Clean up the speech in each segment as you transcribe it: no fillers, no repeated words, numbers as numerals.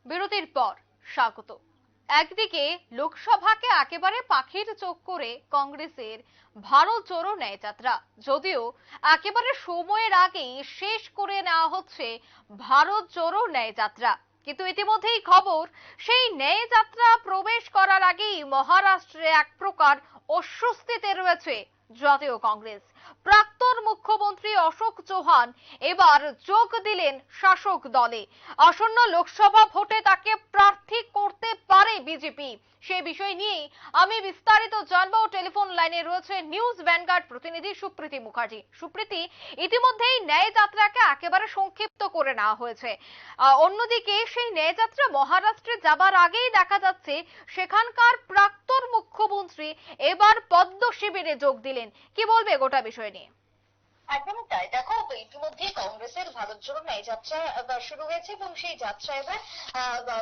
বিরতির পর স্বাগত। একদিকে লোকসভাকে একেবারে পাখির চোখ করে কংগ্রেসের ভারত জোড়ো ন্যায়যাত্রা, যদিও একেবারে সময়ের আগেই শেষ করে নেওয়া হচ্ছে ভারত জোড়ো ন্যায়যাত্রা, কিন্তু ইতিমধ্যেই খবর সেই ন্যায়যাত্রা প্রবেশ করার আগেই মহারাষ্ট্রে এক প্রকার অস্বস্তিতে রয়েছে জাতীয় কংগ্রেস। প্রাক্তন মুখ্যমন্ত্রী অশোক চৌহান এবার যোগ দিলেন শাসক দলে। আসন্ন লোকসভা ভোটে তাকে প্রার্থী করতে পারে বিজেপি, সে বিষয় নিয়ে আমি বিস্তারিত জানবো। টেলিফোন লাইনে রয়েছে নিউজ ভ্যানগার্ড প্রতিনিধি সুপ্রীতি মুখার্জি। সুপ্রীতি, ইতিমধ্যেই ন্যায় যাত্রাকে একেবারে সংক্ষিপ্ত করে নেওয়া হয়েছে। অন্যদিকে সেই ন্যায় যাত্রা মহারাষ্ট্রে যাবার আগেই দেখা যাচ্ছে সেখানকার প্রাক্তন মুখ্যমন্ত্রী এবার পদ্ম শিবিরে যোগ দিলেন। কি বলবে গোটা বিষয় নিয়ে? একদমই তাই। দেখো, ইতিমধ্যে কংগ্রেসের ভারত জোড়ো ন্যায়যাত্রা শুরু হয়েছে এবং সেই যাত্রা এবার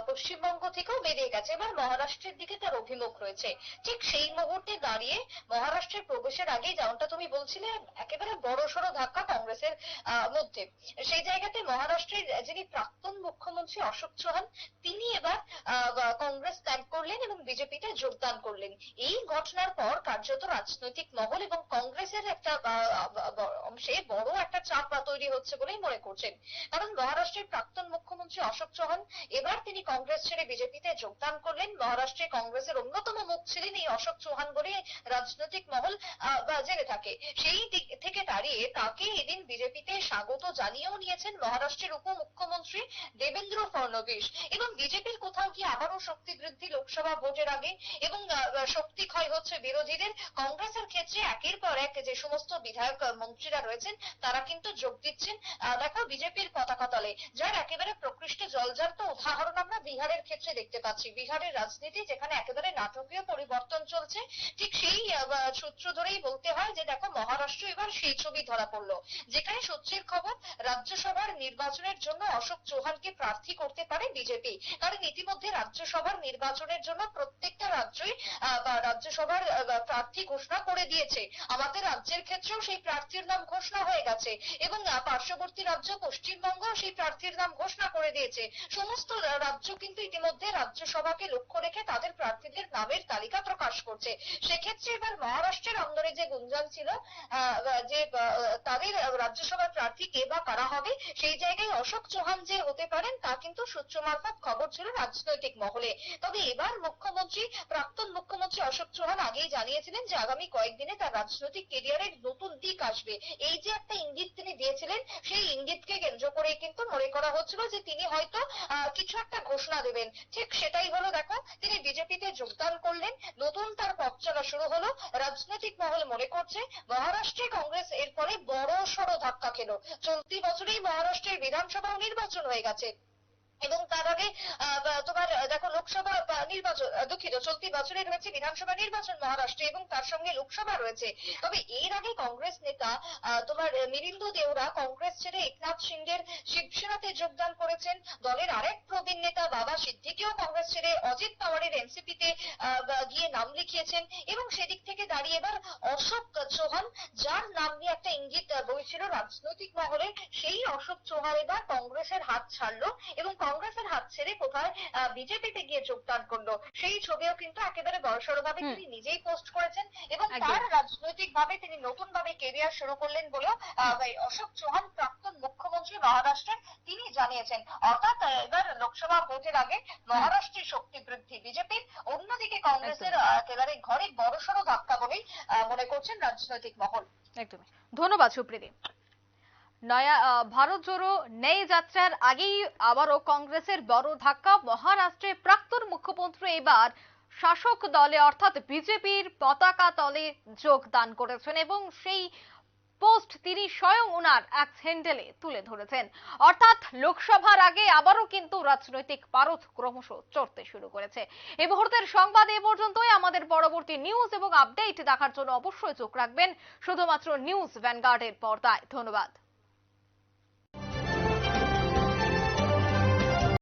পশ্চিমবঙ্গ থেকেও বেরিয়ে গেছে, এবার মহারাষ্ট্রের দিকে তার অভিমুখ রয়েছে। ঠিক সেই মুহূর্তে দাঁড়িয়ে মহারাষ্ট্রের প্রবেশের আগেই, যেমনটা তুমি বলছিলে, একেবারে বড়সড় ধাক্কা কংগ্রেসের মধ্যে। সেই জায়গাতে মহারাষ্ট্রের যিনি প্রাক্তন মুখ্যমন্ত্রী অশোক চৌহান, তিনি এবার কংগ্রেস ত্যাগ করলেন এবং বিজেপিতে যোগদান করলেন। এই ঘটনার পর কার্যত রাজনৈতিক মহল এবং কংগ্রেসের একটা অংশে বড় একটা চাপ তৈরি হচ্ছে বলেই মনে করছেন। কারণ মহারাষ্ট্রের প্রাক্তন মুখ্যমন্ত্রী অশোক চৌহান এবার তিনি কংগ্রেস ছেড়ে বিজেপিতে যোগদান করলেন। মহারাষ্ট্রে কংগ্রেসের অন্যতম মুখ ছিলেন এই অশোক চৌহান বলে রাজনৈতিক মহল জেনে থাকে। সেই দিক থেকে দাঁড়িয়ে তাকে এদিন বিজেপিতে স্বাগত জানিয়েও নিয়েছেন মহারাষ্ট্রের উপমুখ্যমন্ত্রী দেবেন্দ্র ফডনবিস। এবং বিজেপির কোথাও কি আবারও শক্তি বৃদ্ধি লোকসভা ভোটের আগে এবং শক্তি ক্ষয় হচ্ছে বিরোধীদের। কংগ্রেসের ক্ষেত্রে একের পর এক যে সমস্ত বিধায়ক মন্ত্রীরা রয়েছেন তারা কিন্তু যোগ দিচ্ছেন দেখো বিজেপির পতাকা তলে, যার একেবারে প্রকৃষ্ট জলজান্ত উদাহরণ আমরা বিহারের ক্ষেত্রে দেখতে পাচ্ছি। বিহারের রাজনীতি যেখানে একেবারে নাটকীয় পরিবর্তন চলছে, ঠিক সেই সূত্র ধরেই বলতে হয় যে দেখো মহারাষ্ট্র এবার সেই ছবি ধরা পড়লো, যেখানে সত্যির খবর রাজ্যসভার নির্বাচনের জন্য অশোক চৌহানকে প্রার্থী করতে পারে বিজেপি। কারণ ইতিমধ্যে রাজ্যসভার নির্বাচনের জন্য প্রত্যেকটা রাজ্যই রাজ্যসভার প্রার্থী ঘোষণা করে দিয়েছে। আমাদের রাজ্যের ক্ষেত্রেও সেই প্রার্থীর নাম ঘোষণা হয়ে গেছে এবং পার্শ্ববর্তী রাজ্য পশ্চিমবঙ্গ সেই প্রার্থীর নাম ঘোষণা করে দিয়েছে। সমস্ত রাজ্য কিন্তু ইতিমধ্যে রাজ্যসভাকে লক্ষ্য রেখে তাদের প্রার্থীদের নামের তালিকা প্রকাশ করছে। সেক্ষেত্রে এবার মহারাষ্ট্রের অন্দরে যে গুঞ্জন ছিল যে তাদের রাজ্যসভার প্রার্থী কে বা কারা হবে, সেই জায়গায় অশোক চৌহান যে হতে পারেন তা কিন্তু সূত্র মারফত খবর ছিল রাজনৈতিক মহলে। তবে এবার প্রাক্তন মুখ্যমন্ত্রী অশোক চৌহান আগেই জানিয়েছিলেন যে আগামী কয়েকদিনে তার রাজনৈতিক কেরিয়ারের নতুন দিক আসবে। এই যে একটা ইঙ্গিত তিনি দিয়েছিলেন, সেই ইঙ্গিতকে কেন্দ্র করে কিন্তু মনে করা হচ্ছিল যে তিনি হয়তো কিছু একটা ঘোষণা দেবেন। ঠিক সেটাই হলো। দেখো, তিনি বিজেপিতে যোগদান করলেন, নতুন তার পথ চলা শুরু হলো। রাজনৈতিক মহল মনে করছে মহারাষ্ট্রে কংগ্রেস এরপরে বড় সড় ধাক্কা খেলো। চলতি বছরেই মহারাষ্ট্রের বিধানসভা নির্বাচন হয়ে গেছে এবং তার আগে তোমার দেখো লোকসভা নির্বাচন, দুঃখিত, চলতি বছরে রয়েছে বিধানসভা নির্বাচন মহারাষ্ট্রে এবং তার সঙ্গে লোকসভা রয়েছে। তবে এর আগে কংগ্রেস নেতা তোমার মিলিন্দ দেওরা কংগ্রেস ছেড়ে একনাথ সিন্ডের শিবসেনাতে যোগদান করেছেন। দলের আরেক প্রবীণ নেতা বাবা সিদ্দিকিও কংগ্রেস ছেড়ে অজিত পাওয়ারের এনসিপিতে গিয়ে নাম লিখিয়েছেন। এবং সেদিক থেকে দাঁড়িয়ে এবার অশোক চৌহান, যার নাম নিয়ে একটা ইঙ্গিত বইছিল রাজনৈতিক মহলে, সেই অশোক চৌহান এবার কংগ্রেসের হাত ছাড়লো এবং কংগ্রেসের হাত ছেড়ে কোথায় বিজেপিতে গিয়ে যোগদান করলো। সেই ছবিও কিন্তু একেবারে বড়সড় ভাবে তিনি নিজেই পোস্ট করেছেন এবং তার রাজনৈতিক ভাবে তিনি নতুন ভাবে কেরিয়ার শুরু করলেন বলেও অশোক চৌহান প্রাক্তন মুখ্যমন্ত্রী মহারাষ্ট্রের তিনি জানিয়েছেন। অর্থাৎ এবার লোকসভা ভোটের আগে মহারাষ্ট্রের শক্তি বৃদ্ধি বিজেপির, অন্যদিকে কংগ্রেসের একেবারে ঘরে বড়সড় ধাক্কা বলেই মনে করছেন রাজনৈতিক মহল। একদমই ধন্যবাদ সুপ্রীতি। ভারত জোড়ো ন্যায় যাত্রার আগেই আবারও কংগ্রেসের বড় ধাক্কা। মহারাষ্ট্রে প্রাক্তন মুখ্যমন্ত্রী এবার শাসক দলে অর্থাৎ বিজেপির পতাকা তলে যোগদান করেছেন এবং সেই পোস্ট তিনি স্বয়ং ওনার এক্স হ্যান্ডেলে তুলে ধরেছেন। অর্থাৎ লোকসভার আগে আবারও কিন্তু রাজনৈতিক পারদ ক্রমশ চড়তে শুরু করেছে। এই মুহূর্তের সংবাদ এ পর্যন্তই। আমাদের পরবর্তী নিউজ এবং আপডেট দেখার জন্য অবশ্যই চোখ রাখবেন শুধুমাত্র নিউজ ভ্যানগার্ডের পর্দায়। ধন্যবাদ।